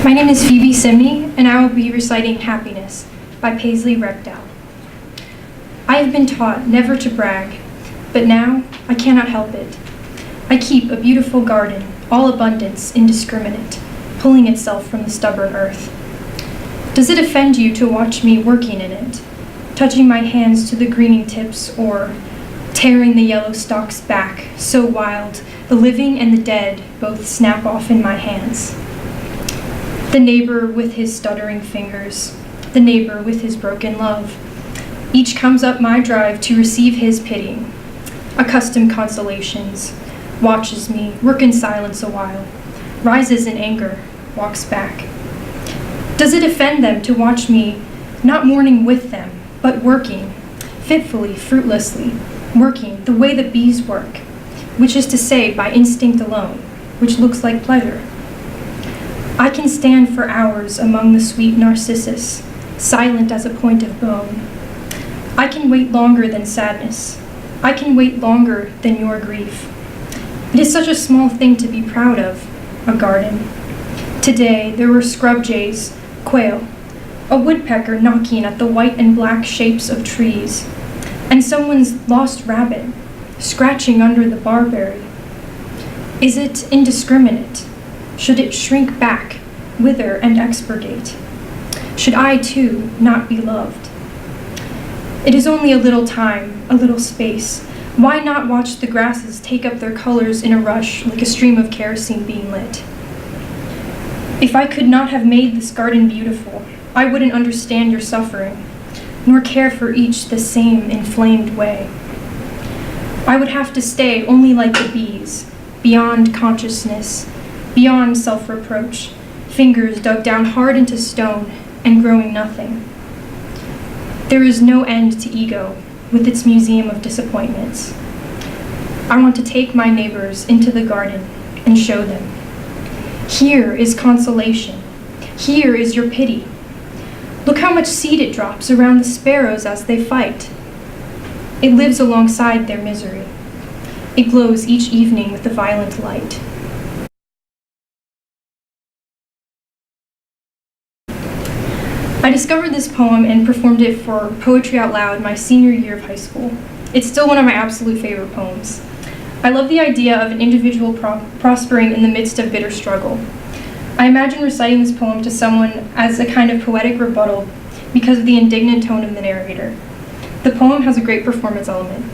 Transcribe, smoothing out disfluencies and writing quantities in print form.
My name is Phebe Ciemny, and I will be reciting Happiness by Paisley, Rekdal. I have been taught never to brag, but now I cannot help it. I keep a beautiful garden, all abundance, indiscriminate, pulling itself from the stubborn earth. Does it offend you to watch me working in it, touching my hands to the greening tips, or tearing the yellow stalks back, so wild, the living and the dead both snap off in my hands? The neighbor with his stuttering fingers, the neighbor with his broken love, each comes up my drive to receive his pity. Accustomed consolations, watches me, work in silence a while, rises in anger, walks back. Does it offend them to watch me not mourning with them, but working, fitfully, fruitlessly, working the way the bees work, which is to say by instinct alone, which looks like pleasure? I can stand for hours among the sweet narcissus, silent as a point of bone. I can wait longer than sadness. I can wait longer than your grief. It is such a small thing to be proud of, a garden. Today there were scrub jays, quail, a woodpecker knocking at the white and black shapes of trees, and someone's lost rabbit scratching under the barberry. Is it indiscriminate? Should it shrink back, wither and expurgate? Should I, too, not be loved? It is only a little time, a little space. Why not watch the grasses take up their colors in a rush like a stream of kerosene being lit? If I could not have made this garden beautiful, I wouldn't understand your suffering, nor care for each the same inflamed way. I would have to stay only like the bees, beyond consciousness, beyond self-reproach, fingers dug down hard into stone and growing nothing. There is no end to ego with its museum of disappointments. I want to take my neighbors into the garden and show them. Here is consolation. Here is your pity. Look how much seed it drops around the sparrows as they fight. It lives alongside their misery. It glows each evening with a violent light. I discovered this poem and performed it for Poetry Out Loud my senior year of high school. It's still one of my absolute favorite poems. I love the idea of an individual prospering in the midst of bitter struggle. I imagine reciting this poem to someone as a kind of poetic rebuttal because of the indignant tone of the narrator. The poem has a great performance element.